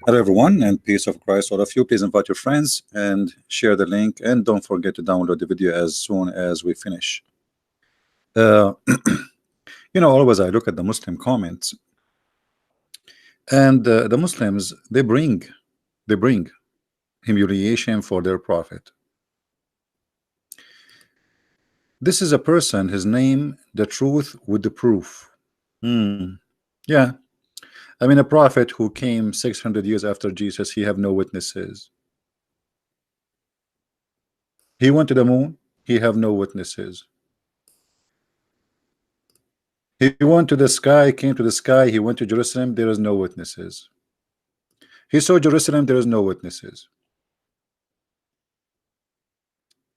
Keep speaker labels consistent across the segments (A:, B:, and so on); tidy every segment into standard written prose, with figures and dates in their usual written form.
A: Hello everyone, and peace of Christ all of you. Please invite your friends and share the link, and don't forget to download the video as soon as we finish. Always I look at the Muslim comments, and the Muslims they bring humiliation for their prophet. This is a person, his name, the truth with the proof. Yeah, I mean, a prophet who came 600 years after Jesus, he have no witnesses. He went to the moon, he have no witnesses. He went to the sky, came to the sky, he went to Jerusalem, there is no witnesses. He saw Jerusalem, there is no witnesses.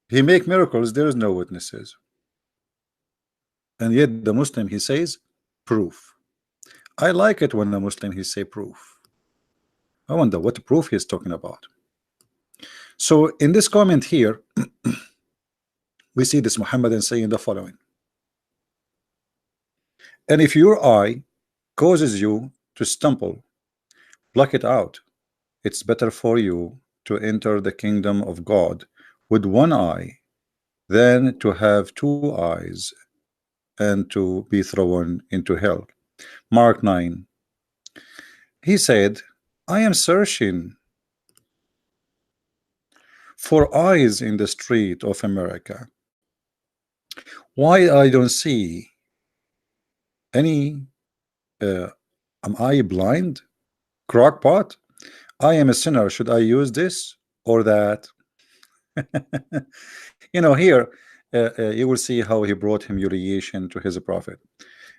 A: He make miracles, there is no witnesses. And yet the Muslim, he says proof. I like it when the Muslim he say proof. I wonder what proof he's talking about. So in this comment here we see this Muhammadan saying the following: and if your eye causes you to stumble, pluck it out. It's better for you to enter the kingdom of God with one eye than to have two eyes and to be thrown into hell. Mark 9. He said, I am searching for eyes in the street of America. Why I don't see any? Am I blind? Crockpot? I am a sinner. Should I use this or that? Here you will see how he brought humiliation to his prophet.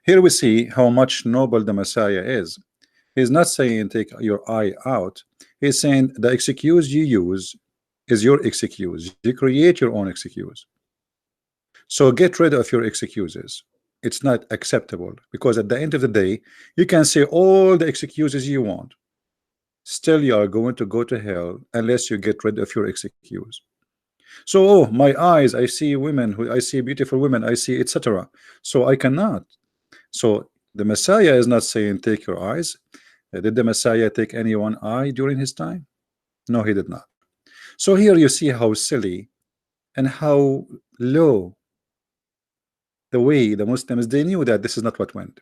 A: Here we see how much noble the Messiah is. He's not saying take your eye out. He's saying the excuse you use is your excuse. You create your own excuse. So get rid of your excuses. It's not acceptable, because at the end of the day you can say all the excuses you want, still you are going to go to hell unless you get rid of your excuse. So, oh, my eyes, I see women, I see beautiful women, I see etc. So I cannot. So the Messiah is not saying take your eyes. Did the Messiah take any one eye during his time? No, he did not. So here you see how silly and how low the way the Muslims, they knew that this is not what went.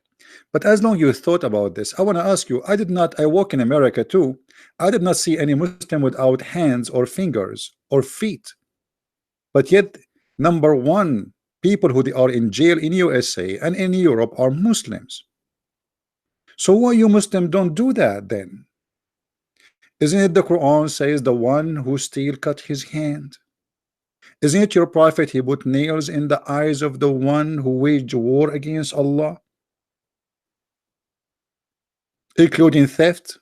A: But as long you thought about this, I want to ask you, I walk in America too. I did not see any Muslim without hands or fingers or feet. But yet, number one, people who are in jail in USA and in Europe are Muslims. So why you Muslim don't do that then? Isn't it the Quran says the one who still cut his hand? Isn't it your prophet he put nails in the eyes of the one who waged war against Allah, including theft?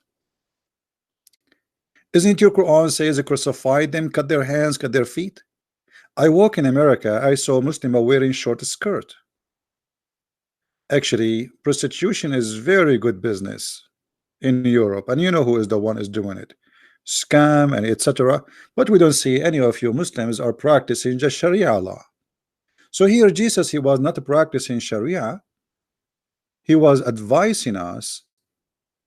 A: Isn't it your Quran says crucify them, cut their hands, cut their feet? I walk in America, I saw Muslim wearing short skirt. Actually, prostitution is very good business in Europe, and you know who is the one is doing it, scam and etc. But we don't see any of you Muslims are practicing just Sharia law. So here Jesus, he was not practicing Sharia. He was advising us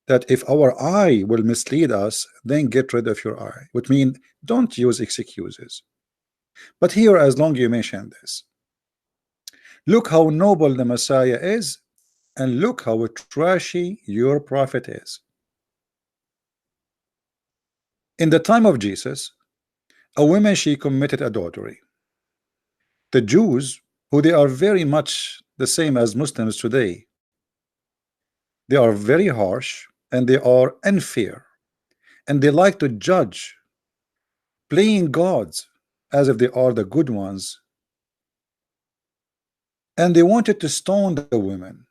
A: that if our eye will mislead us, then get rid of your eye, which means don't use excuses. But here, as long you mention this, look how noble the Messiah is, and look how trashy your prophet is. In the time of Jesus, a woman, she committed adultery. The Jews, who they are very much the same as Muslims today, they are very harsh and they are unfair, and they like to judge, playing gods as if they are the good ones, and they wanted to stone the women.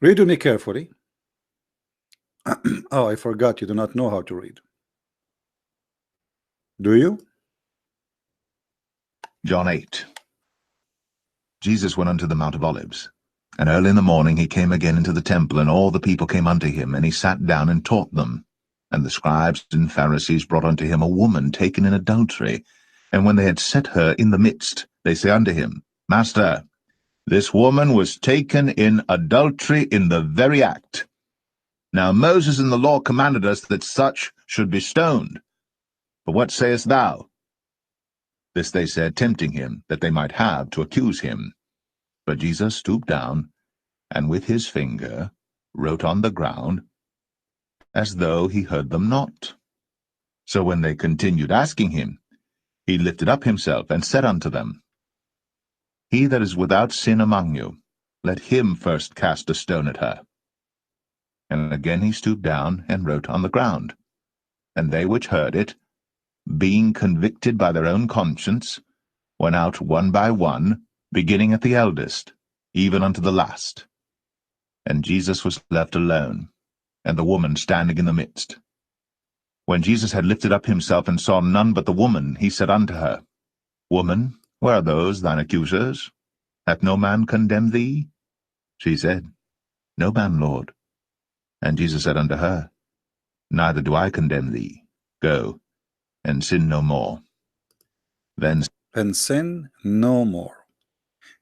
A: Read with me carefully. Oh, I forgot, you do not know how to read. Do you?
B: John 8. Jesus went unto the Mount of Olives, and early in the morning he came again into the temple, and all the people came unto him, and he sat down and taught them. And the scribes and Pharisees brought unto him a woman taken in adultery, and when they had set her in the midst, they say unto him, Master, This woman was taken in adultery in the very act. Now Moses in the law commanded us that such should be stoned. But what sayest thou? This they said, tempting him, that they might have to accuse him. But Jesus stooped down, and with his finger wrote on the ground, as though he heard them not. So when they continued asking him, he lifted up himself, and said unto them, He that is without sin among you, let him first cast a stone at her. And again he stooped down, and wrote on the ground. And they which heard it, being convicted by their own conscience, went out one by one, beginning at the eldest, even unto the last. And Jesus was left alone, and the woman standing in the midst. When Jesus had lifted up himself and saw none but the woman, he said unto her, Woman, where are those thine accusers? Hath no man condemned thee? She said, No man, Lord. And Jesus said unto her, Neither do I condemn thee. Go, and sin no more. Then
A: And sin no more.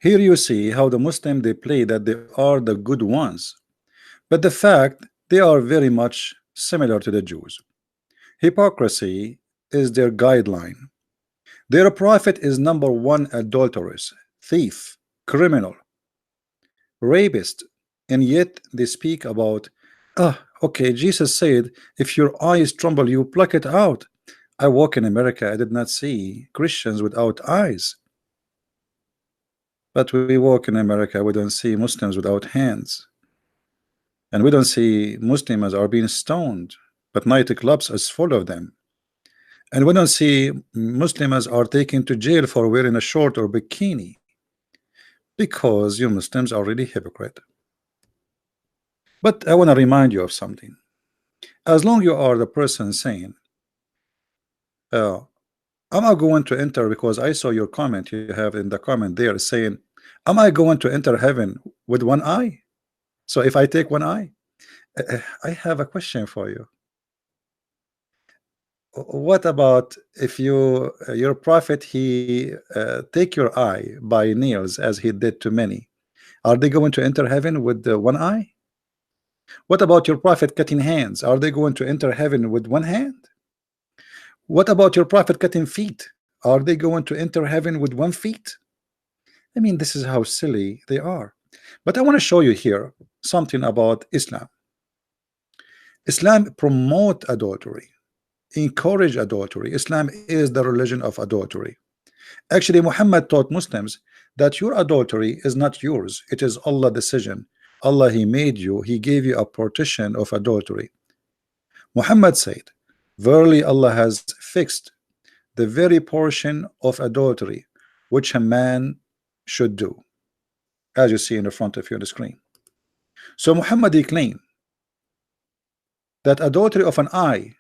A: Here you see how the Muslim, they play that they are the good ones, but the fact they are very much similar to the Jews. Hypocrisy is their guideline. Their prophet is number one adulteress, thief, criminal, rapist, and yet they speak about, okay, Jesus said, if your eyes tremble, you pluck it out. I walk in America, I did not see Christians without eyes. But we walk in America, we don't see Muslims without hands. And we don't see Muslims are being stoned, but nightclubs is full of them. And we don't see Muslims are taken to jail for wearing a short or bikini, because you Muslims are really hypocrite. But I want to remind you of something. As long you are the person saying, I'm not going to enter, because I saw your comment you have in the comment there saying, am I going to enter heaven with one eye? So if I take one eye, I have a question for you. What about if you your prophet, he take your eye by nails as he did to many? Are they going to enter heaven with one eye? What about your prophet cutting hands? Are they going to enter heaven with one hand? What about your prophet cutting feet? Are they going to enter heaven with one feet? I mean, this is how silly they are. But I want to show you here something about Islam. Islam promote adultery, encourage adultery. Islam is the religion of adultery. Actually, Muhammad taught Muslims that your adultery is not yours, it is Allah's decision. Allah, he made you, he gave you a partition of adultery. Muhammad said, verily Allah has fixed the very portion of adultery which a man should do, as you see in the front of you on the screen. So Muhammad, he claimed that adultery of an eye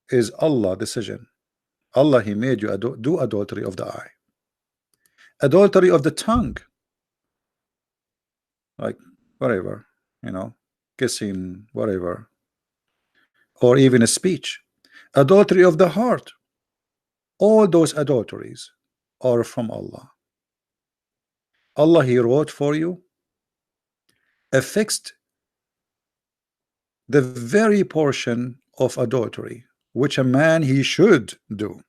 A: is Allah's decision. Allah, he made you do adultery of the eye. Adultery of the tongue, like whatever, you know, kissing, whatever, or even a speech. Adultery of the heart, all those adulteries are from Allah. Allah, he wrote for you, affixed the very portion of adultery which a man he should do.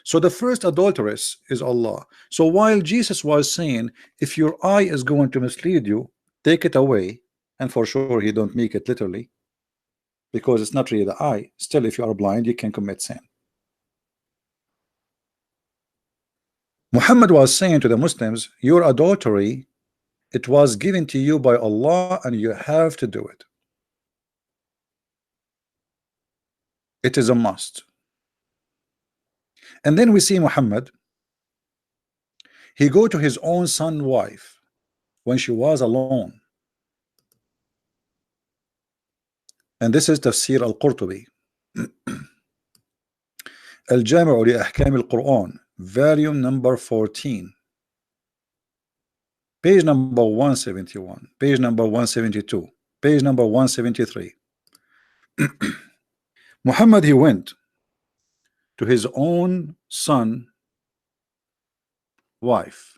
A: So the first adulteress is Allah. So while Jesus was saying, if your eye is going to mislead you, take it away, and for sure he don't make it literally, because it's not really the eye. Still, if you are blind, you can commit sin. Muhammad was saying to the Muslims, your adultery, it was given to you by Allah, and you have to do it. It is a must. And then we see Muhammad, he go to his own son's wife when she was alone. And this is Tafsir al-Qurtubi, Al-Jami'u li Ahkam al-Quran, volume number 14, page number 171, page number 172, page number 173. Muhammad, he went to his own son wife,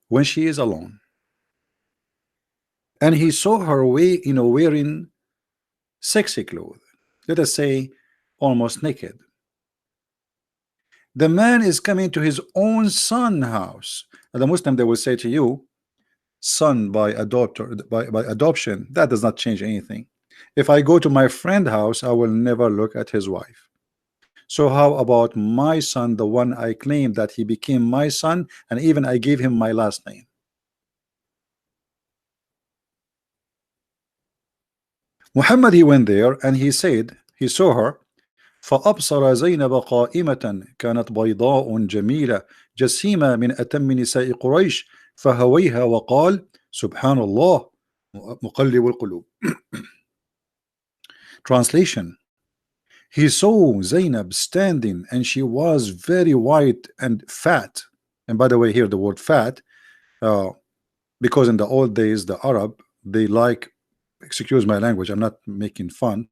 A: when she is alone, and he saw her wearing sexy clothes, let us say almost naked. The man is coming to his own son house. And the Muslim, they will say to you, son by adoption, that does not change anything. If I go to my friend house, I will never look at his wife. So how about my son, the one I claim that he became my son, and even I gave him my last name? Muhammad, he went there and he said he saw her. فأبصر زينب قائمة كانت بيضاء جميلة جسيمة من أتم نساء قريش فهويها وقال سبحان الله مقلب القلوب. Translation: he saw Zainab standing and she was very white and fat. And by the way, here the word fat, because in the old days the Arab, they like, excuse my language, I'm not making fun,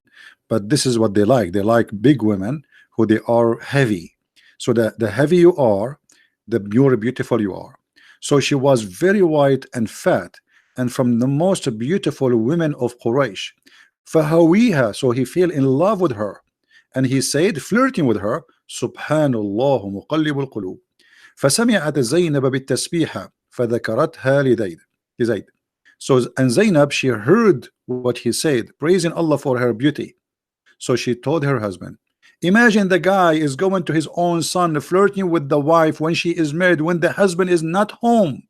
A: but this is what they like big women who they are heavy. So the heavy you are, the more beautiful you are. So she was very white and fat, and from the most beautiful women of Quraysh. فهويها, so he fell in love with her, and he said, flirting with her, سبحان الله مقلب القلوب. فسمعت زينب بالتسبيحة فذكرتها لزيد. So, and Zainab, she heard what he said, praising Allah for her beauty. So she told her husband. Imagine the guy is going to his own son, flirting with the wife when she is married, when the husband is not home.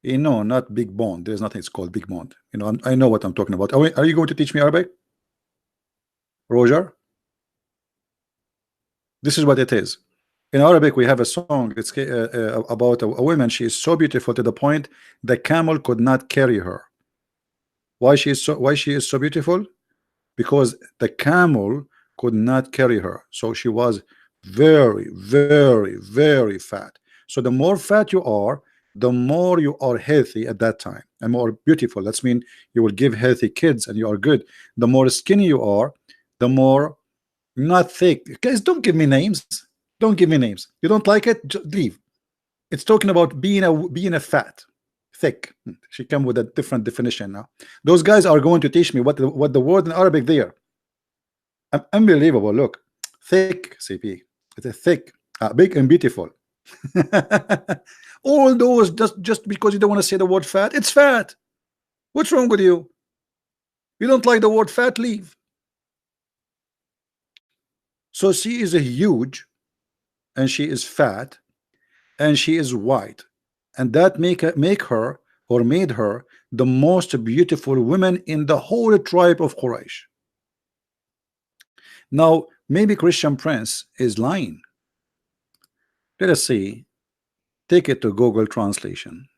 A: You know, not big bond. There's nothing it's called big bond. You know, I know what I'm talking about. Are you going to teach me Arabic, Roger? This is what it is. In Arabic, we have a song. It's about a woman. She is so beautiful to the point the camel could not carry her. Why she is so beautiful? Because the camel could not carry her. So she was very, very, very fat. So the more fat you are, the more you are healthy at that time and more beautiful. That's mean you will give healthy kids and you are good. The more skinny you are, the more not thick. Guys, don't give me names. Don't give me names. You don't like it? Just leave. It's talking about being a fat, thick. She come with a different definition now. Those guys are going to teach me what the word in Arabic there. Unbelievable. Look, thick, CP. It's a thick, big and beautiful. All those just because you don't want to say the word fat. It's fat. What's wrong with you? You don't like the word fat? Leave. So she is a huge, and she is fat, and she is white, and that make her or made her the most beautiful woman in the whole tribe of Quraysh. Now maybe Christian Prince is lying. Let us see. Take it to Google translation.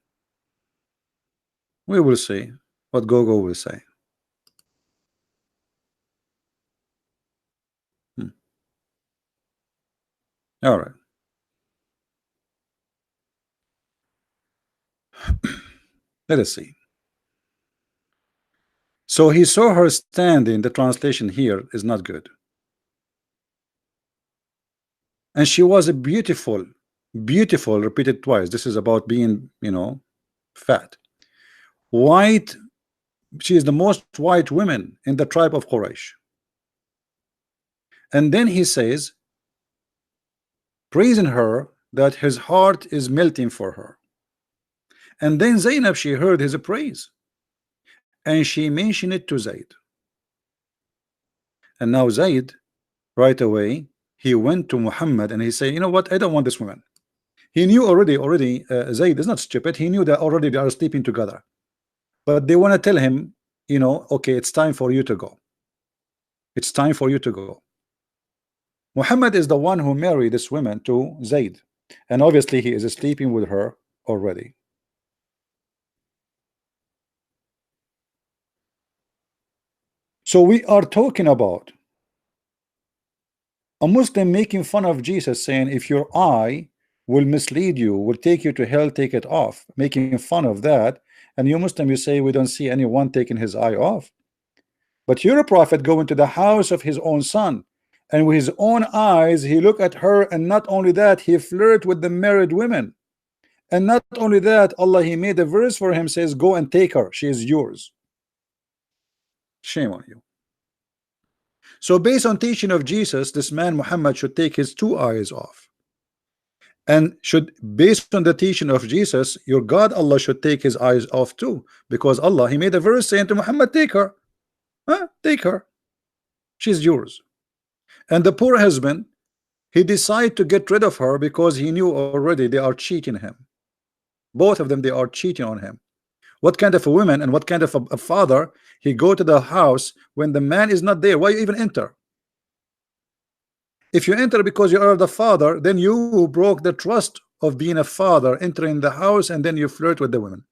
A: We will see what Google will say. All right. Let us see. So he saw her standing. The translation here is not good. And she was a beautiful, repeated twice. This is about being, fat. White. She is the most white woman in the tribe of Quraysh. And then he says, praising her, that his heart is melting for her. And then Zainab, she heard his praise, and she mentioned it to Zaid. And now Zaid, right away, he went to Muhammad and he said, you know what, I don't want this woman. He knew already Zaid is not stupid. He knew that already they are sleeping together, but they want to tell him, okay, it's time for you to go. It's time for you to go. Muhammad is the one who married this woman to Zaid, and obviously he is sleeping with her already. So we are talking about a Muslim making fun of Jesus, saying if your eye will mislead you, will take you to hell, take it off, making fun of that. And you Muslim, you say we don't see anyone taking his eye off. But you're a prophet going to the house of his own son and with his own eyes he looked at her, and not only that, he flirted with the married women. And not only that, Allah, he made a verse for him, says, go and take her, she is yours. Shame on you. So based on teaching of Jesus, this man Muhammad should take his two eyes off, and should, based on the teaching of Jesus, your God Allah should take his eyes off too, because Allah, he made a verse saying to Muhammad, take her, take her, she's yours. And the poor husband, he decided to get rid of her because he knew already they are cheating him. Both of them, they are cheating on him. What kind of a woman and what kind of a father, he go to the house when the man is not there? Why you even enter? If you enter because you are the father, then you broke the trust of being a father, entering the house, and then you flirt with the women.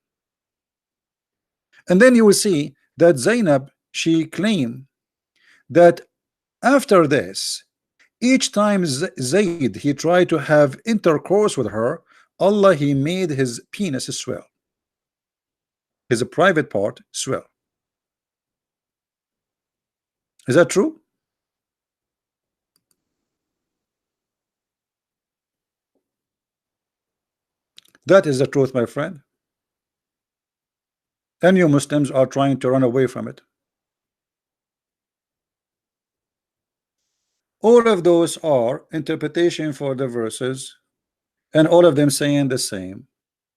A: And then you will see that Zainab, she claimed that after this, each time Zayd he tried to have intercourse with her, Allah, he made his penis swell, his private part swell. Is that true? That is the truth, my friend. And you Muslims are trying to run away from it. All of those are interpretation for the verses, and all of them saying the same,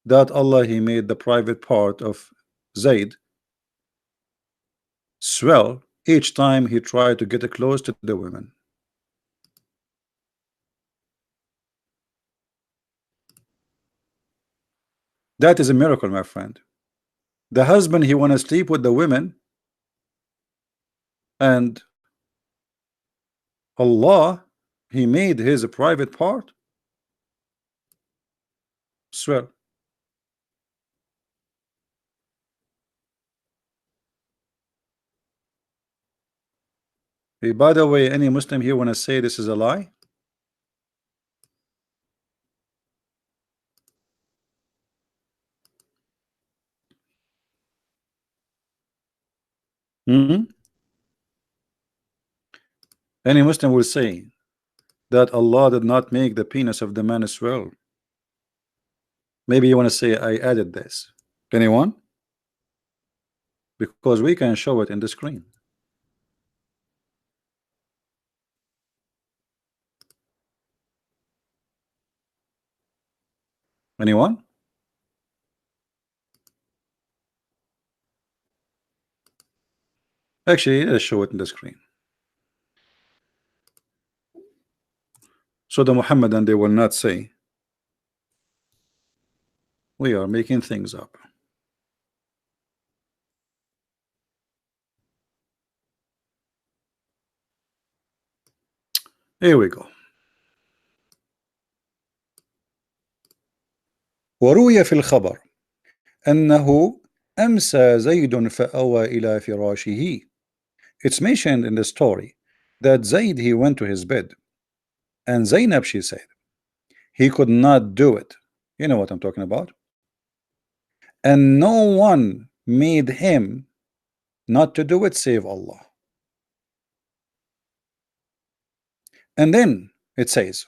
A: that Allah, he made the private part of Zayd swell each time he tried to get close to the women. That is a miracle, my friend. The husband, he want to sleep with the women, and Allah, he made his private part swell. Hey, by the way, any Muslim here want to say this is a lie? Any Muslim will say that Allah did not make the penis of the man swell. Maybe you want to say I added this. Anyone? Because we can show it in the screen. Anyone? Actually, let's show it in the screen. So the Muhammadan, they will not say we are making things up. Here we go. وروي في الخبر أنه أمسى زيد فأوى إلى فراشه. It's mentioned in the story that Zayd, he went to his bed, and Zainab, she said he could not do it. You know what I'm talking about. And no one made him not to do it save Allah. And then it says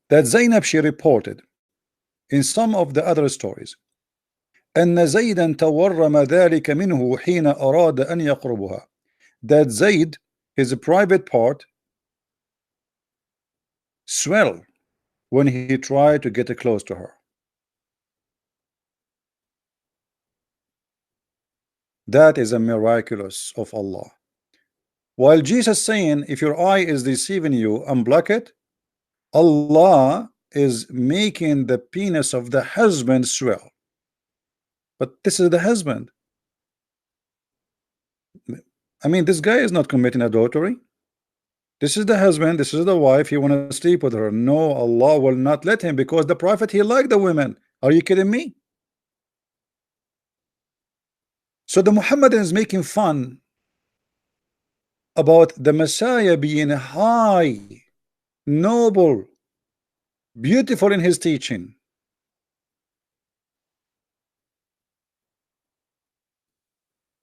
A: that Zainab, she reported in some of the other stories أن زيدا تورم ذلك منه حين أراد أن يقربها, that Zayd, his private part, swell when he tried to get close to her. That is a miraculous of Allah. While Jesus saying, if your eye is deceiving you, unblock it, Allah is making the penis of the husband swell. But this is the husband. I mean, this guy is not committing adultery. This is the husband, this is the wife, he want to sleep with her. No, Allah will not let him, because the Prophet, he liked the women. Are you kidding me? So the Muhammadan is making fun about the Messiah being high, noble, beautiful in his teaching,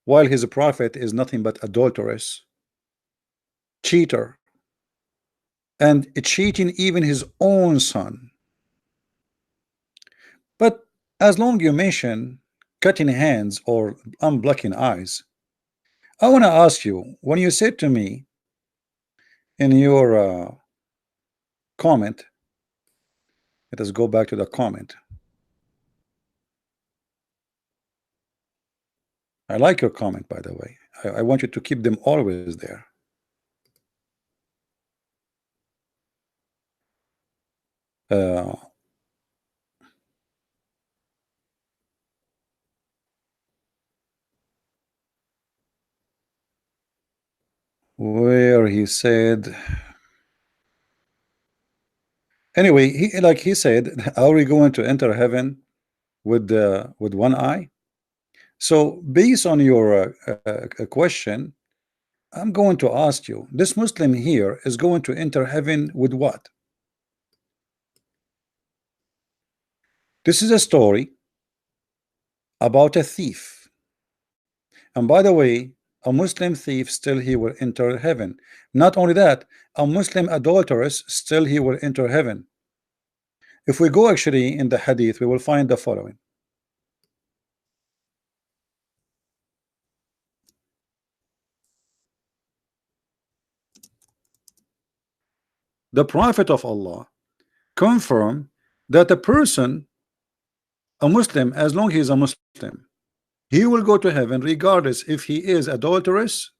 A: while his prophet is nothing but adulterous, cheater, and cheating even his own son. But as long you mention cutting hands or unblocking eyes, I want to ask you, when you said to me in your comment, let us go back to the comment. I like your comment, by the way. I want you to keep them always there. Uh, where he said, anyway, he said, are we going to enter heaven with one eye? So based on your question, I'm going to ask you, this Muslim here is going to enter heaven with what? This is a story about a thief. And by the way, a Muslim thief still he will enter heaven. Not only that, a Muslim adulteress still he will enter heaven. If we go actually in the hadith, we will find the following. The Prophet of Allah confirmed that a person, a Muslim, as long as he is a Muslim, he will go to heaven regardless if he is adulterous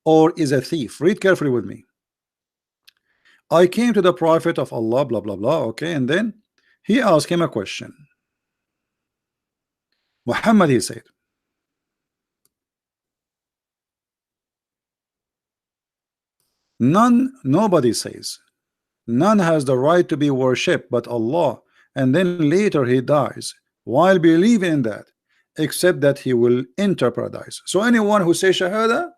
A: or is a thief. Read carefully with me. I came to the Prophet of Allah, blah blah blah. Okay, and then he asked him a question. Muhammad, he said, nobody says, none has the right to be worshipped but Allah, and then later he dies while believing in that, except that he will enter paradise. So anyone who says Shahada,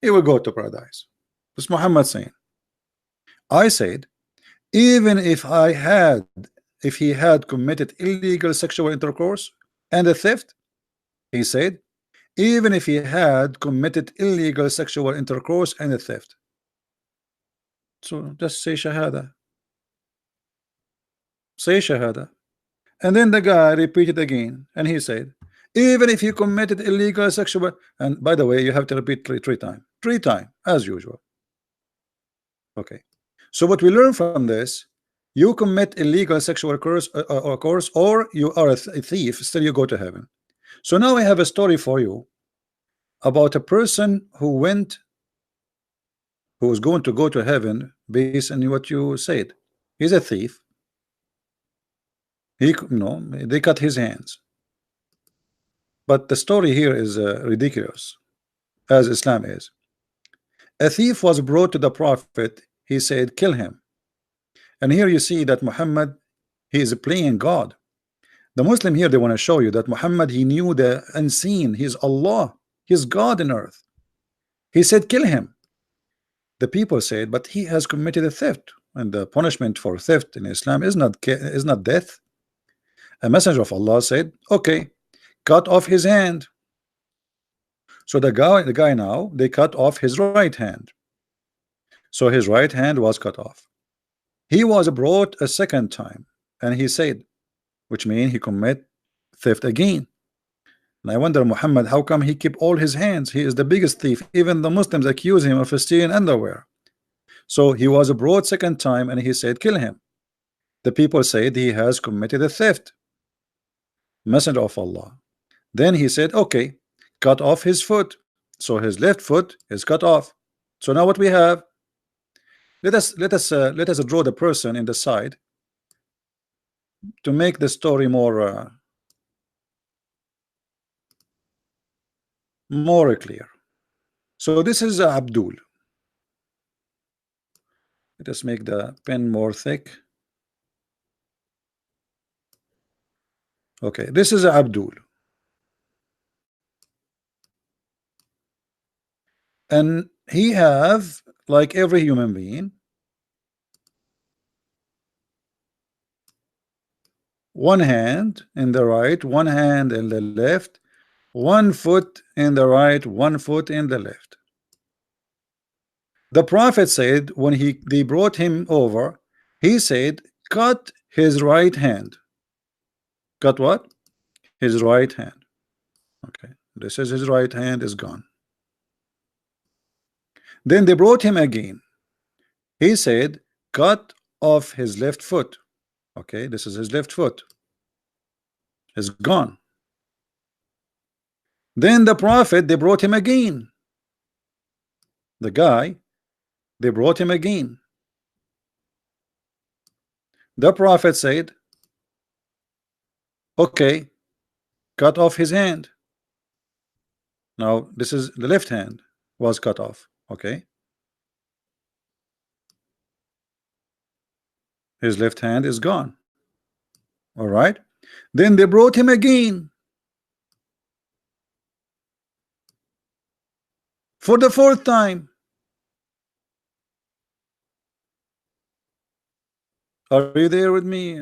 A: he will go to paradise. That's Muhammad saying. I said, even if he had committed illegal sexual intercourse and a theft, he said, even if he had committed illegal sexual intercourse and a theft. So just say Shahada. Say Shahada. And then the guy repeated again, and he said, even if he committed illegal sexual, and by the way, you have to repeat three times, as usual. Okay. So what we learn from this, you commit illegal sexual course, or you are a thief, still you go to heaven. So now I have a story for you about a person who was going to go to heaven based on what you said. He's a thief. They cut his hands. But the story here is ridiculous, as Islam is. A thief was brought to the Prophet. He said, kill him. And here you see that Muhammad, he is playing God. The Muslim here, they want to show you that Muhammad, he knew the unseen. He's Allah. He's God in earth. He said, kill him. The people said, but he has committed a theft, and the punishment for theft in Islam is not death. A messenger of Allah said, okay, cut off his hand. So the guy now, they cut off his right hand. So his right hand was cut off. He was brought a second time, and he said, which means he commit theft again. And I wonder, Muhammad, how come he keep all his hands? He is the biggest thief. Even the Muslims accuse him of stealing underwear. So he was brought second time, and he said, kill him. The people said he has committed a theft. Messenger of Allah. Then he said, okay, cut off his foot. So his left foot is cut off. So now what we have? Let us draw the person in the side to make the story more clear. So this is Abdul. Let us make the pen more thick. Okay, this is Abdul. And he have, like every human being, one hand in the right, one hand in the left, one foot in the right, one foot in the left. The prophet said when they brought him over, he said, cut his right hand. Cut what? His right hand. Okay, this is his right hand is gone. Then they brought him again. He said, cut off his left foot. Okay, this is his left foot. Is gone. Then the prophet, they brought him again. The guy, they brought him again. The prophet said, okay, cut off his hand. Now this is the left hand was cut off. Okay, his left hand is gone. All right, then they brought him again for the fourth time. Are you there with me?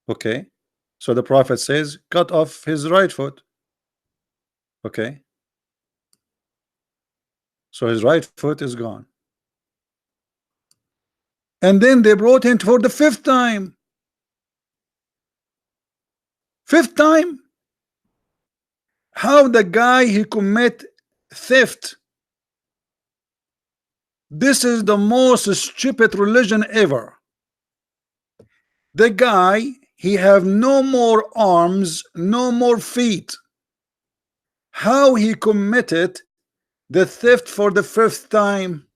A: Okay, so the prophet says, cut off his right foot. Okay, so his right foot is gone. And then they brought him for the fifth time. Fifth time? How the guy he commit theft? This is the most stupid religion ever. The guy, he have no more arms, no more feet. How he committed the theft for the fifth time?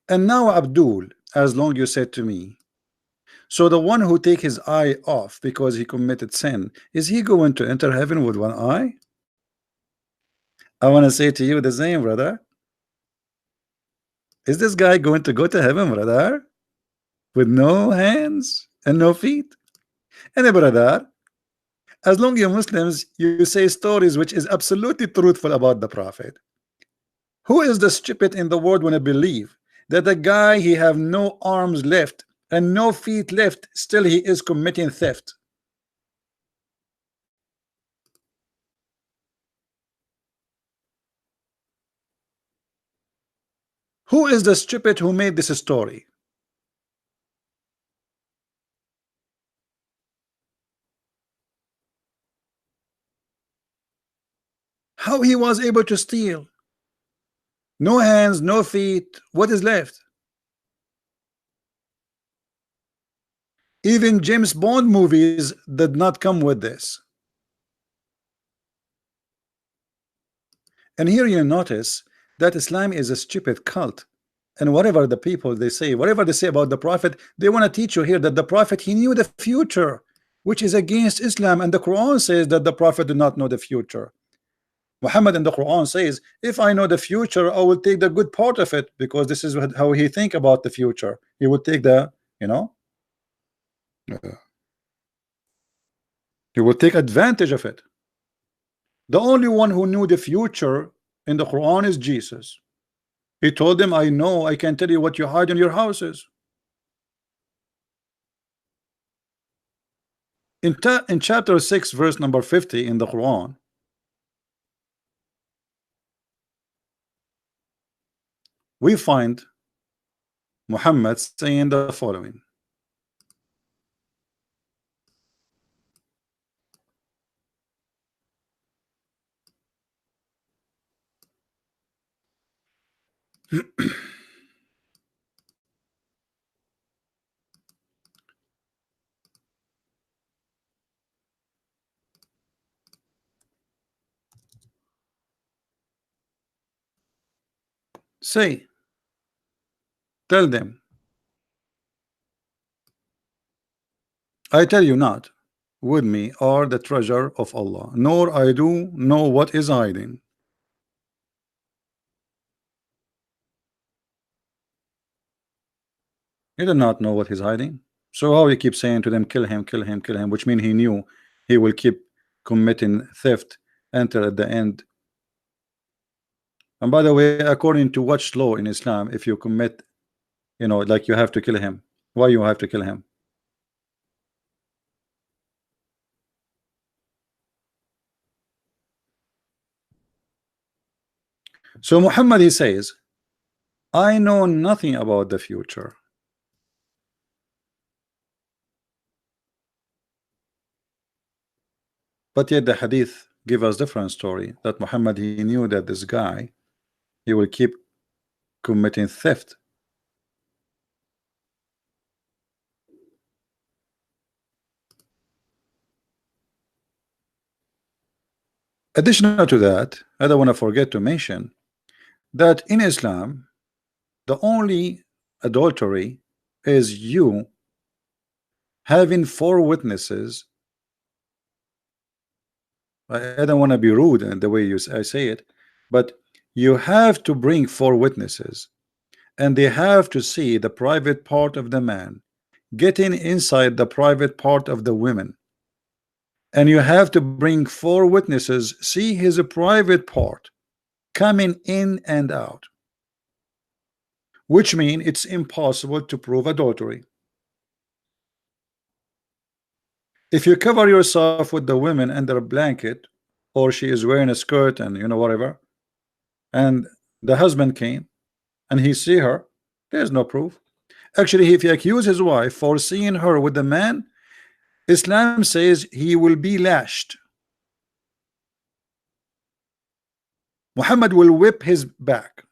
A: And now Abdul, as long you said to me, so the one who take his eye off because he committed sin, is he going to enter heaven with one eye? I want to say to you the same, brother. Is this guy going to go to heaven, brother, with no hands and no feet? And brother, as long you Muslims, you say stories which is absolutely truthful about the prophet. Who is the stupid in the world when I believe that the guy he have no arms left and no feet left, still he is committing theft? Who is the stupid who made this story? How he was able to steal? No hands, no feet. What is left? Even James Bond movies did not come with this. And here you notice that Islam is a stupid cult. And whatever the people they say, whatever they say about the prophet, they want to teach you here that the prophet, he knew the future, which is against Islam. And the Quran says that the prophet did not know the future. Muhammad in the Quran says, if I know the future, I will take the good part of it, because this is how he think about the future. He would take the, you know, he will take advantage of it. The only one who knew the future in the Quran is Jesus. He told them, I know, I can tell you what you hide in your houses. In chapter 6 verse number 50 in the Quran, we find Muhammad saying the following. Say, tell them, I tell you not, with me are the treasure of Allah, nor I do know what is hiding. He did not know what he's hiding. So how he keeps saying to them, kill him, kill him, kill him, which means he knew he will keep committing theft until at the end. And by the way, according to which law in Islam, if you commit, you know, like you have to kill him? Why you have to kill him? So Muhammad, he says, I know nothing about the future. But yet the hadith give us different story, that Muhammad, he knew that this guy, he will keep committing theft. Additional to that, I don't want to forget to mention that in Islam, the only adultery is you having 4 witnesses. I don't want to be rude in the way I say it, but you have to bring 4 witnesses, and they have to see the private part of the man getting inside the private part of the women, and you have to bring 4 witnesses see his private part coming in and out, which means it's impossible to prove adultery. If you cover yourself with the women under a blanket, or she is wearing a skirt and whatever, and the husband came and he see her, there's no proof. Actually, if he accuse his wife for seeing her with the man, Islam says he will be lashed. Muhammad will whip his back.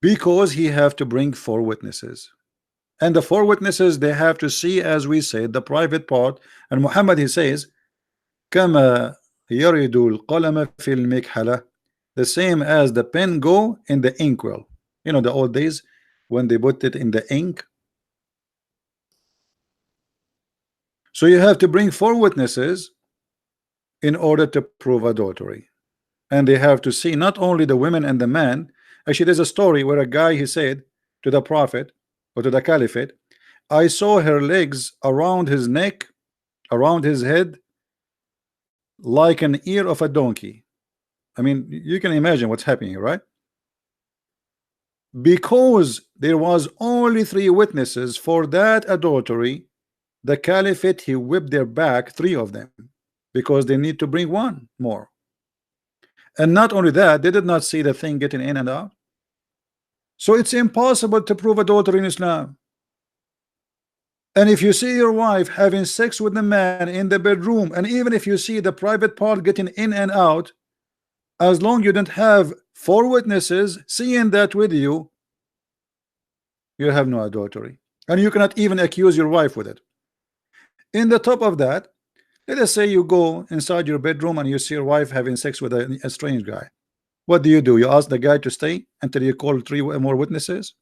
A: Because he have to bring 4 witnesses, and the 4 witnesses, they have to see, as we said, the private part. And Muhammad, he says, كما يرد القلم في المكحلة, the same as the pen go in the inkwell. The old days when they put it in the ink. So you have to bring 4 witnesses in order to prove adultery, and they have to see not only the women and the man. Actually, there's a story where a guy, he said to the prophet or to the caliphate, I saw her legs around his neck, around his head, like an ear of a donkey. I mean, you can imagine what's happening here, right? Because there was only 3 witnesses for that adultery, the caliphate, he whipped their back, 3 of them, because they need to bring 1 more. And not only that, they did not see the thing getting in and out. So it's impossible to prove adultery in Islam. And if you see your wife having sex with the man in the bedroom, and even if you see the private part getting in and out, as long you don't have 4 witnesses seeing that with you, you have no adultery, and you cannot even accuse your wife with it. In the top of that, let us say you go inside your bedroom and you see your wife having sex with a strange guy. What do? You ask the guy to stay until you call 3 more witnesses?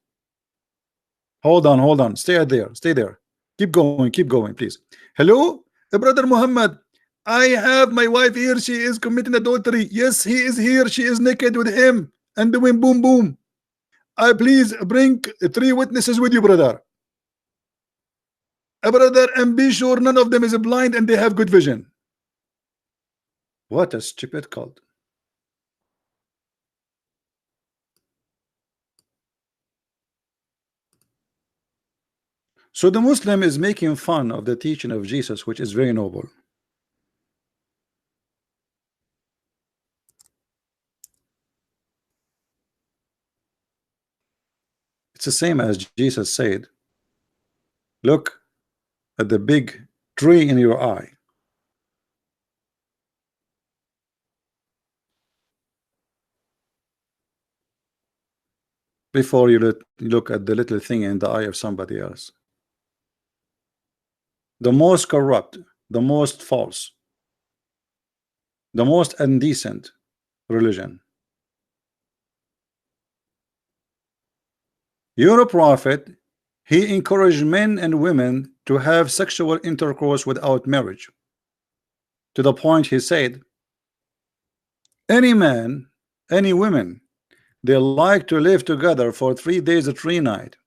A: Hold on, stay there, keep going, please. Hello, brother Muhammad, I have my wife here, she is committing adultery. Yes, he is here, she is naked with him and doing boom boom. I please bring 3 witnesses with you, brother, and be sure none of them is blind and they have good vision. What a stupid cult. So the Muslim is making fun of the teaching of Jesus, which is very noble. It's the same as Jesus said, look at the big tree in your eye. Before you look at the little thing in the eye of somebody else. The most corrupt, the most false, the most indecent religion. Your prophet, he encouraged men and women to have sexual intercourse without marriage, to the point he said, any man, any women, they like to live together for 3 days and 3 nights.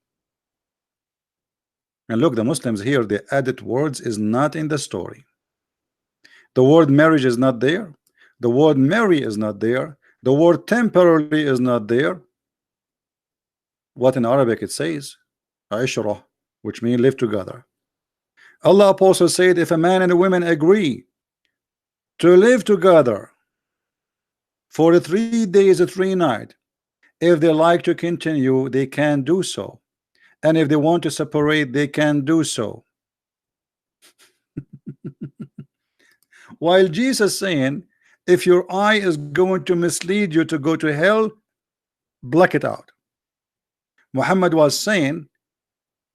A: And look, the Muslims here, the added words is not in the story. The word marriage is not there. The word marry is not there. The word temporarily is not there. What in Arabic it says? Aishra. which means live together. Allah Apostle said, if a man and a woman agree to live together for 3 days and 3 nights, if they like to continue, they can do so. And if they want to separate, they can do so. While Jesus saying, if your eye is going to mislead you to go to hell, block it out. Muhammad was saying,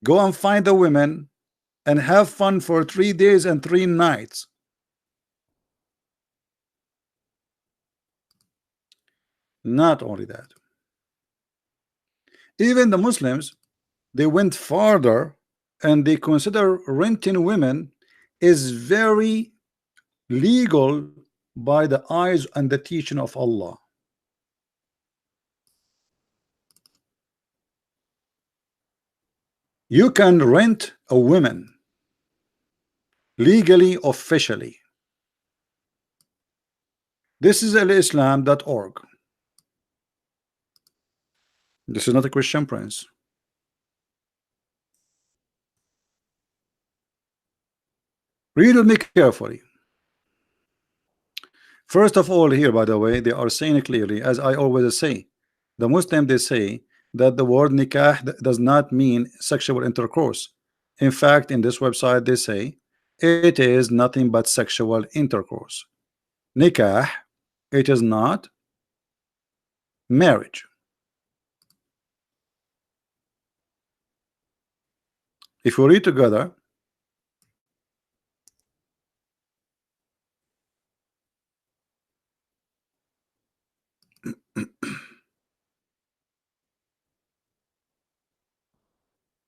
A: go and find the women and have fun for 3 days and 3 nights. Not only that, even the Muslims, they went farther and they consider renting women is very legal by the eyes and the teaching of Allah. You can rent a woman legally, officially. This is alislam.org. This is not a Christian Prince. Read with me carefully. First of all, here, by the way, they are saying clearly, as I always say, the Muslim, they say that the word nikah does not mean sexual intercourse. In fact, in this website, they say it is nothing but sexual intercourse. Nikah, it is not marriage. If we read together,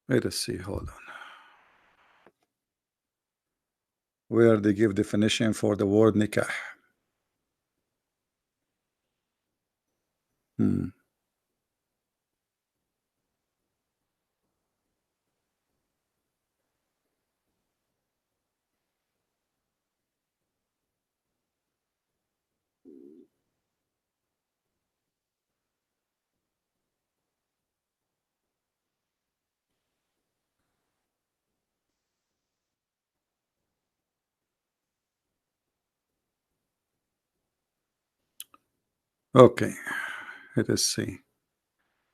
A: let us see, hold on, where they give definition for the word nikah. Okay, let us see.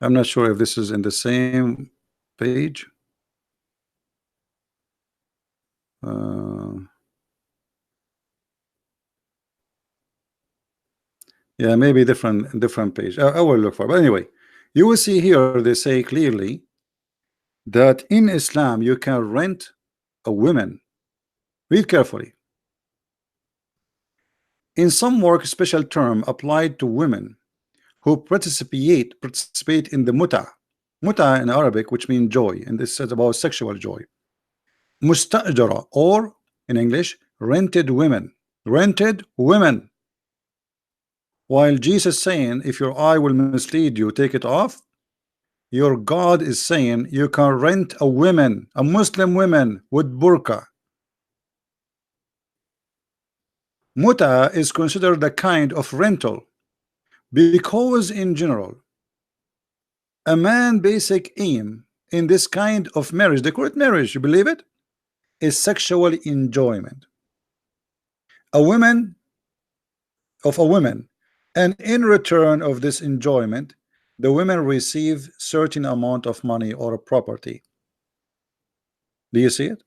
A: I'm not sure if this is in the same page. Yeah, maybe different page. I will look for it. But anyway, you will see here they say clearly that in Islam you can rent a woman. Read carefully. In some work, special term applied to women who participate in the muta in Arabic, which means joy, and this is about sexual joy. Mustajara, or in English, rented women. Rented women. While Jesus saying, if your eye will mislead you, take it off. Your God is saying you can rent a woman, a Muslim woman with burqa. Muta is considered a kind of rental because in general a man basic aim in this kind of marriage, they call it marriage, you believe it, is sexual enjoyment. A woman of a woman, and in return of this enjoyment the women receive certain amount of money or property. Do you see it?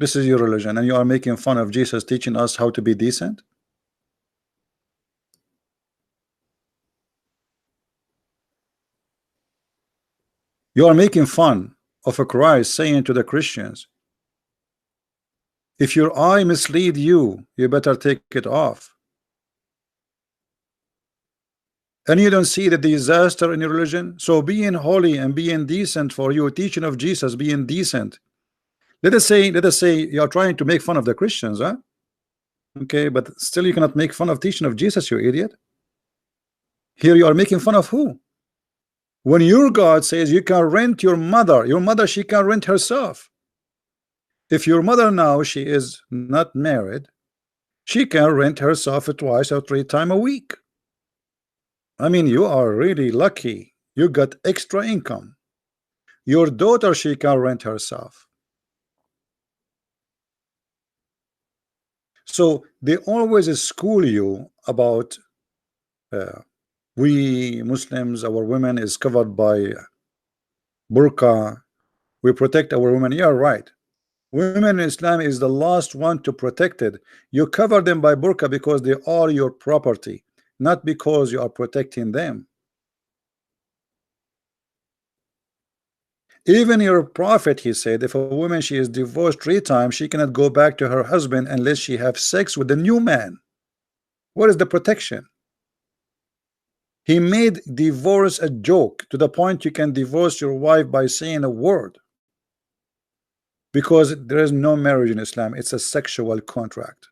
A: This is your religion and you are making fun of Jesus teaching us how to be decent. You are making fun of a Christ saying to the Christians, if your eye mislead you, you better take it off. And you don't see the disaster in your religion. So being holy and being decent for you, teaching of Jesus, being decent. Let us say you are trying to make fun of the Christians, huh? Okay, but still you cannot make fun of teaching of Jesus, you idiot. Here you are making fun of who? When your God says you can rent your mother, she can rent herself. If your mother now, she is not married, she can rent herself 2 or 3 times a week. I mean, you are really lucky. You got extra income. Your daughter, she can rent herself. So they always school you about we Muslims, our women is covered by burqa. We protect our women. Yeah, right. Women in Islam is the last one to protect it. You cover them by burqa because they are your property, not because you are protecting them. Even your prophet, he said, if a woman she is divorced 3 times, she cannot go back to her husband unless she have sex with a new man. What is the protection? He made divorce a joke to the point you can divorce your wife by saying a word, because there is no marriage in Islam. It's a sexual contract,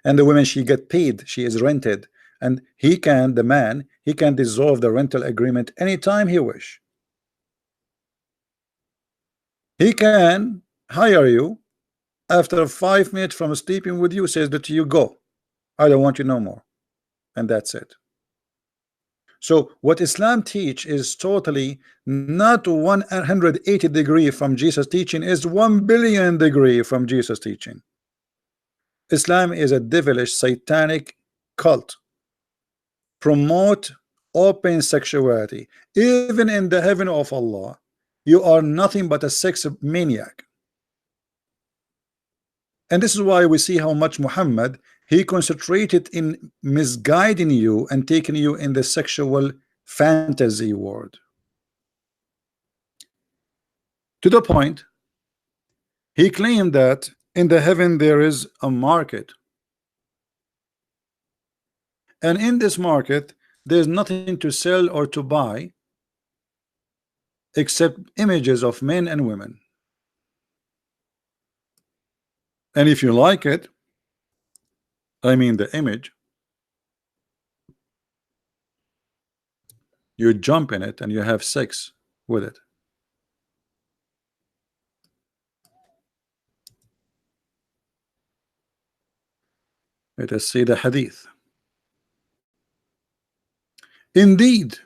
A: and the woman she get paid, she is rented, and he can, the man, he can dissolve the rental agreement anytime he wish. He can hire you after 5 minutes from sleeping with you, says that you go, I don't want you no more, and that's it. So what Islam teach is totally not 180 degree from Jesus teaching, is 1 billion degree from Jesus teaching. Islam is a devilish satanic cult, promote open sexuality. Even in the heaven of Allah, you are nothing but a sex maniac. And this is why we see how much Muhammad, he concentrated in misguiding you and taking you in the sexual fantasy world, to the point he claimed that in the heaven there is a market, and in this market there's nothing to sell or to buy except images of men and women. And if you like it, I mean the image, you jump in it and you have sex with it. Let us see the hadith. Indeed,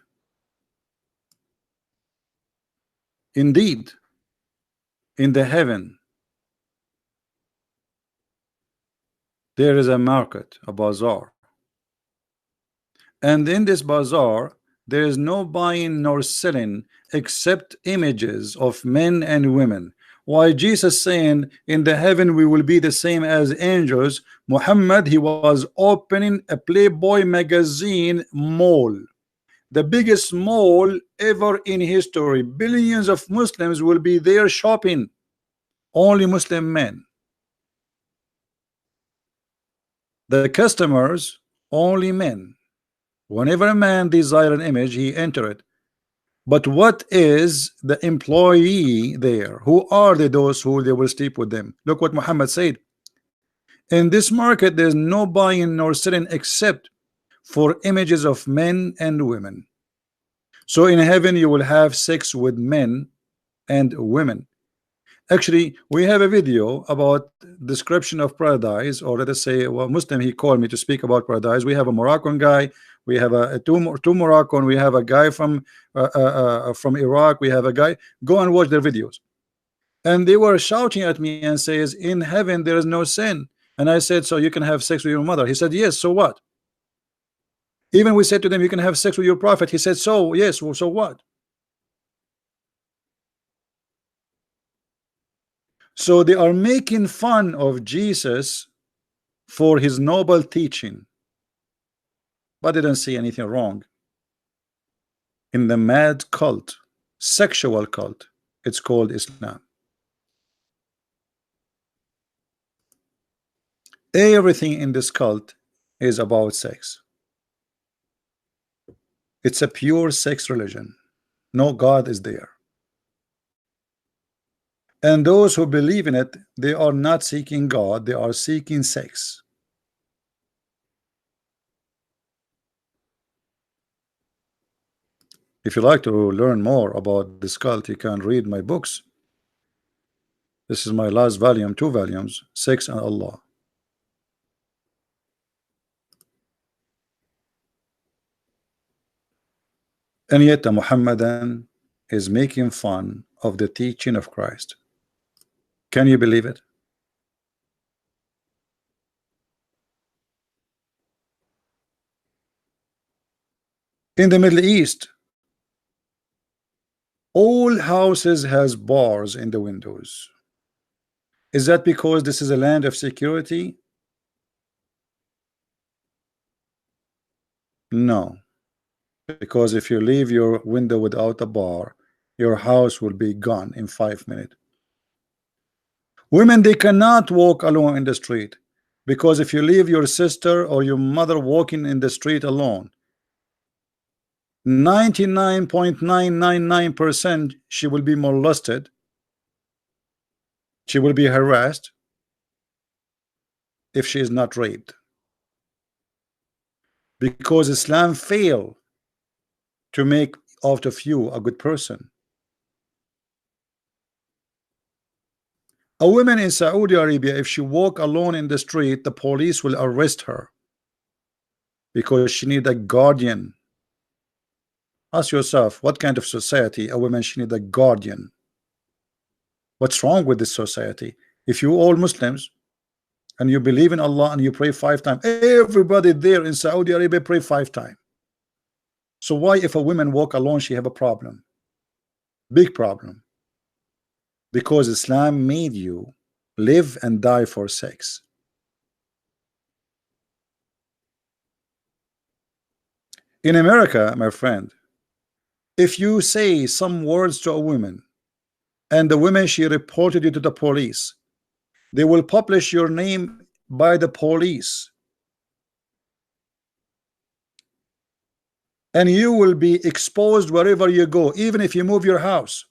A: indeed, in the heaven there is a market, a bazaar, and in this bazaar there is no buying nor selling except images of men and women. Why Jesus saying in the heaven we will be the same as angels? Muhammad, he was opening a Playboy magazine mall, the biggest mall ever in history. Billions of Muslims will be there shopping, only Muslim men. The customers only men. Whenever a man desire an image, he enter it. But what is the employee there? Who are they, those who they will sleep with them? Look what Muhammad said. In this market, there's no buying nor selling except for images of men and women. So in heaven, you will have sex with men and women. Actually, we have a video about description of paradise, or let us say, well, Muslim, he called me to speak about paradise. We have a Moroccan guy, we have two Moroccan, we have a guy from Iraq, we have a guy. Go and watch their videos. And they were shouting at me and says, in heaven there is no sin. And I said, so you can have sex with your mother? He said, yes, so what? Even we said to them, you can have sex with your prophet. He said, so yes, well, so what? So they are making fun of Jesus for his noble teaching, but they don't see anything wrong in the mad cult, sexual cult. It's called Islam. Everything in this cult is about sex. It's a pure sex religion. No God is there. And those who believe in it, they are not seeking God, they are seeking sex. If you like to learn more about this cult, you can read my books. This is my last volume, 2 volumes, Sex and Allah. And yet a Muhammadan is making fun of the teaching of Christ. Can you believe it? In the Middle East, all houses has bars in the windows. Is that because this is a land of security? No, because if you leave your window without a bar, your house will be gone in 5 minutes. Women, they cannot walk alone in the street, because if you leave your sister or your mother walking in the street alone, 99.999% she will be molested, she will be harassed if she is not raped, because Islam failed to make out of you a good person. A woman in Saudi Arabia, if she walk alone in the street, the police will arrest her because she need a guardian. Ask yourself, what kind of society a woman she need a guardian? What's wrong with this society? If you all Muslims and you believe in Allah and you pray 5 times, everybody there in Saudi Arabia pray 5 times. So why if a woman walk alone she have a problem? Big problem. Because Islam made you live and die for sex. In America, my friend, if you say some words to a woman and the woman she reported you to the police, they will publish your name by the police and you will be exposed wherever you go. Even if you move your house,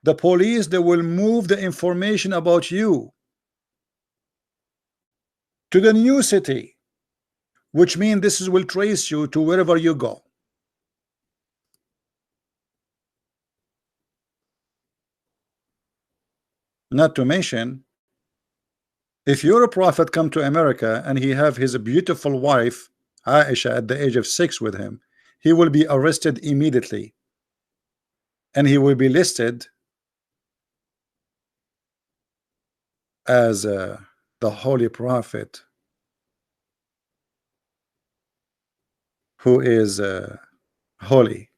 A: the police, they will move the information about you to the new city, which means this will trace you to wherever you go. Not to mention, if your prophet come to America and he have his beautiful wife Aisha at the age of 6 with him, he will be arrested immediately and he will be listed as the holy prophet who is holy.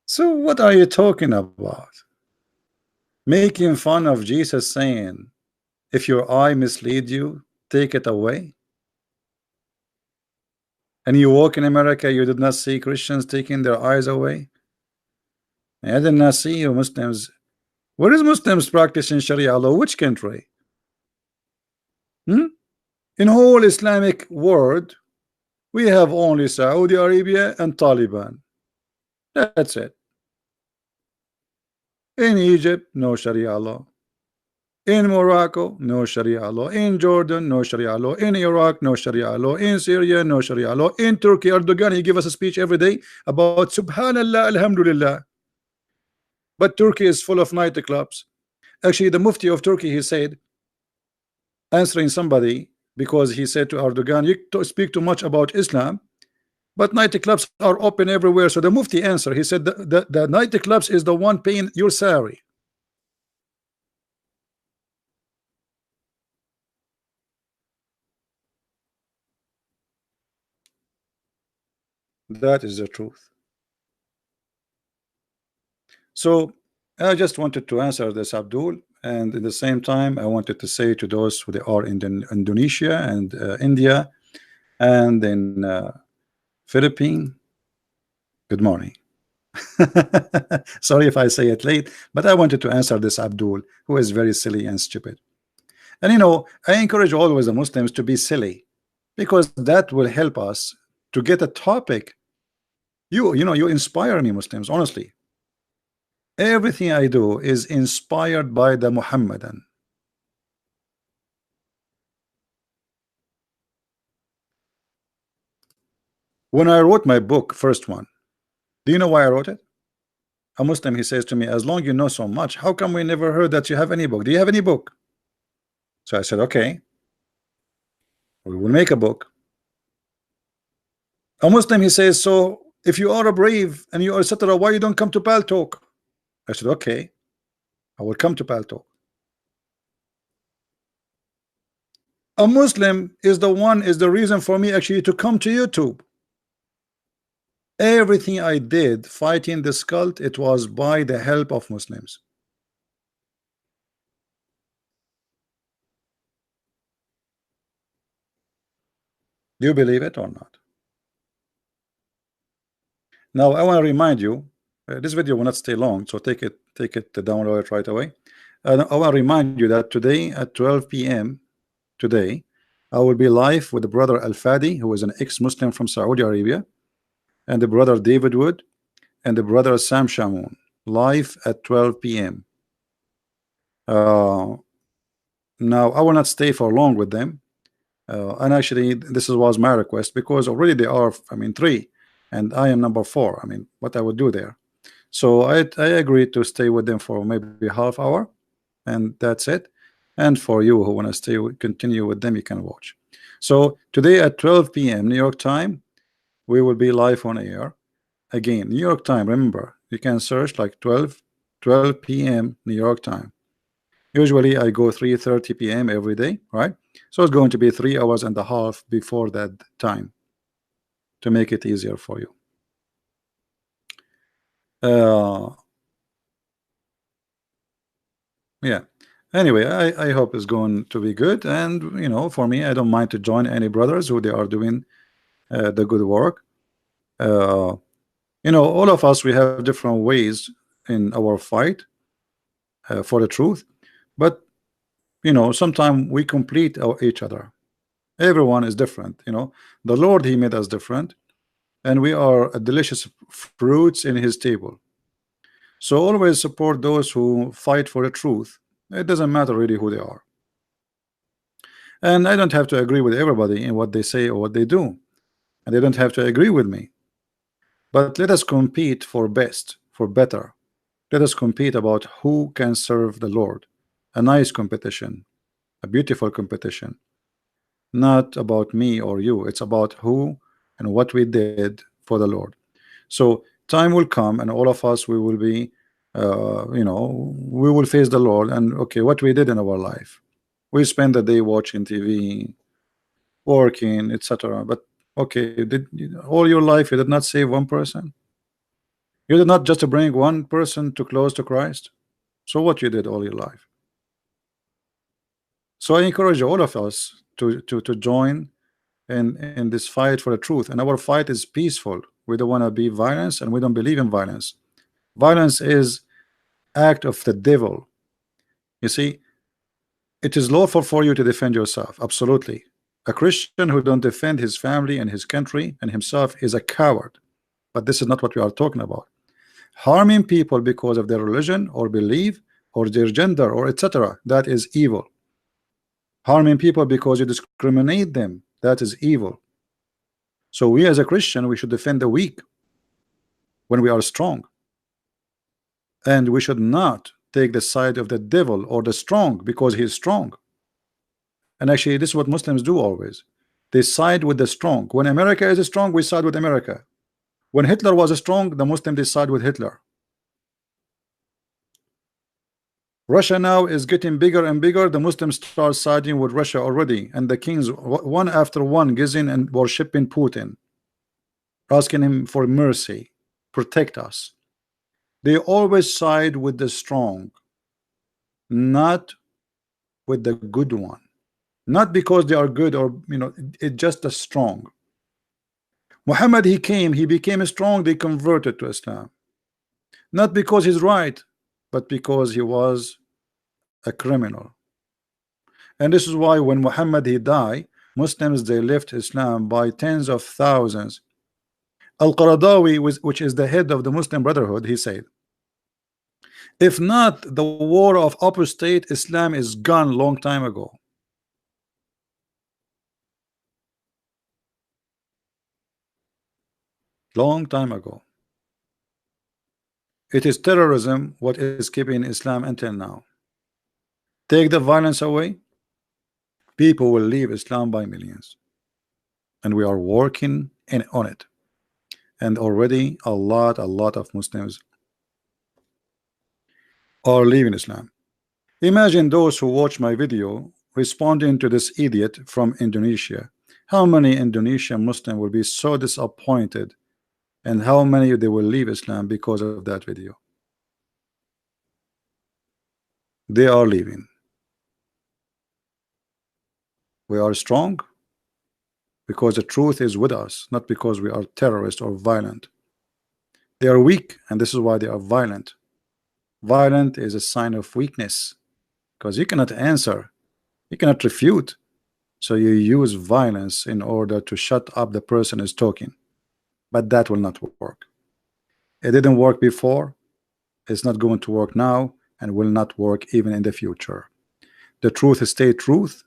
A: So what are you talking about? Making fun of Jesus, saying if your eye mislead you, take it away. And you walk in America, you did not see Christians taking their eyes away. I did not see you Muslims. Where is Muslims practicing Sharia law? Which country? In whole Islamic world, we have only Saudi Arabia and Taliban. That's it. In Egypt, no Sharia law. In Morocco, no Sharia law. In Jordan, no Sharia law. In Iraq, no Sharia law. In Syria, no Sharia law. In Turkey, Erdogan, he gives us a speech every day about Subhanallah, Alhamdulillah. But Turkey is full of nightclubs. Actually, the Mufti of Turkey, he said, answering somebody, because he said to Erdogan, you speak too much about Islam, but nightclubs are open everywhere. So the Mufti answered, he said, the nightclubs is the one paying your salary. That is the truth. So I just wanted to answer this, Abdul, and at the same time I wanted to say to those who are in Indonesia and India and in Philippines, good morning. Sorry if I say it late, but I wanted to answer this Abdul, who is very silly and stupid. And you know, I encourage always the Muslims to be silly, because that will help us to get a topic. You know, you inspire me, Muslims, honestly. Everything I do is inspired by the Muhammadan. When I wrote my book, first one, do you know why I wrote it? A Muslim, he says to me, as long you know so much, how come we never heard that you have any book? Do you have any book? So I said, okay, we will make a book. A Muslim, he says, so if you are a brave and you are etc., why you don't come to Pal Talk? I said, okay, I will come to Pal Talk. A Muslim is the reason for me actually to come to YouTube. Everything I did fighting this cult, it was by the help of Muslims. Do you believe it or not? Now I want to remind you, this video will not stay long, so take it download it right away. I want to remind you that today at 12 p.m. today, I will be live with the brother Al Fadi, who is an ex-Muslim from Saudi Arabia, and the brother David Wood, and the brother Sam Shamoun, live at 12 p.m. Now I will not stay for long with them, and actually this was my request, because already they are, I mean, 3, and I am number 4. I mean, what I would do there. So I agreed to stay with them for maybe half hour, and that's it. And for you who want to stay, continue with them, you can watch. So today at 12 p.m. New York time, we will be live on air. Again, New York time, remember, you can search like 12 p.m. New York time. Usually I go 3:30 p.m. every day, right? So it's going to be 3 hours and a half before that time to make it easier for you. Yeah. Anyway, I hope it's going to be good, and you know, for me, I don't mind to join any brothers who they are doing the good work. You know, all of us, we have different ways in our fight for the truth, but you know, sometimes we complete each other. Everyone is different. You know, the Lord, He made us different, and we are a delicious fruits in His table. So always support those who fight for the truth. It doesn't matter really who they are. And I don't have to agree with everybody in what they say or what they do, and they don't have to agree with me. But let us compete for best, for better. Let us compete about who can serve the Lord. A nice competition, a beautiful competition. Not about me or you. It's about who and what we did for the Lord. So time will come, and all of us, we will be, you know, we will face the Lord, and okay, what we did in our life. We spend the day watching TV, working, etc. But okay, did all your life you did not save one person? You did not just bring one person to close to Christ. So what you did all your life? So I encourage all of us to join in this fight for the truth. And our fight is peaceful. We don't want to be violence, and we don't believe in violence. Violence is act of the devil. You see, it is lawful for you to defend yourself. Absolutely. A Christian who don't defend his family and his country and himself is a coward. But this is not what we are talking about. Harming people because of their religion or belief or their gender or etc., that is evil. Harming people because you discriminate them, that is evil. So we as a Christian, we should defend the weak when we are strong, and we should not take the side of the devil or the strong because he is strong. And actually this is what Muslims do always. They side with the strong. When America is strong, we side with America. When Hitler was strong, the Muslims they side with Hitler. Russia now is getting bigger and bigger. The Muslims start siding with Russia already, and the kings one after one gazing and worshiping Putin, asking him for mercy, protect us. They always side with the strong, not with the good one. Not because they are good, or you know, it's just a strong. Muhammad, he came, he became strong, they converted to Islam. Not because he's right, but because he was a criminal. And this is why when Muhammad he died, Muslims they left Islam by tens of thousands. Al-Qaradawi, which is the head of the Muslim Brotherhood, he said, if not the war of apostate, Islam is gone long time ago. Long time ago. It is terrorism what is keeping Islam until now. Take the violence away, people will leave Islam by millions, and we are working on it. and already a lot of Muslims are leaving Islam. Imagine those who watch my video responding to this idiot from Indonesia. How many Indonesian Muslims will be so disappointed, and how many they will leave Islam because of that video? They are leaving. We are strong because the truth is with us, not because we are terrorists or violent. They are weak, and this is why they are violent. Violent is a sign of weakness, because you cannot answer, you cannot refute, so you use violence in order to shut up the person who's talking. But that will not work. It didn't work before, it's not going to work now, and will not work even in the future. The truth stay truth,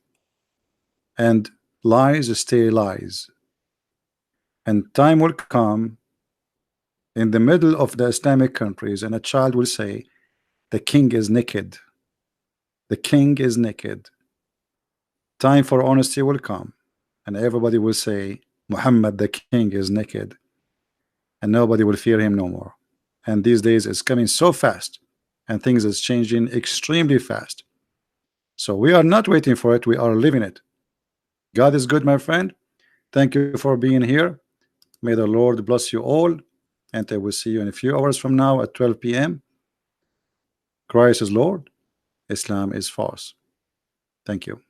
A: and lies stay lies. And time will come in the middle of the Islamic countries, and a child will say, the king is naked. The king is naked. Time for honesty will come, and everybody will say, Muhammad the king is naked, and nobody will fear him no more. And these days it's coming so fast, and things is changing extremely fast. So we are not waiting for it, we are living it. God is good, my friend. Thank you for being here. May the Lord bless you all, and I will see you in a few hours from now at 12 p.m. Christ is Lord, Islam is false. Thank you.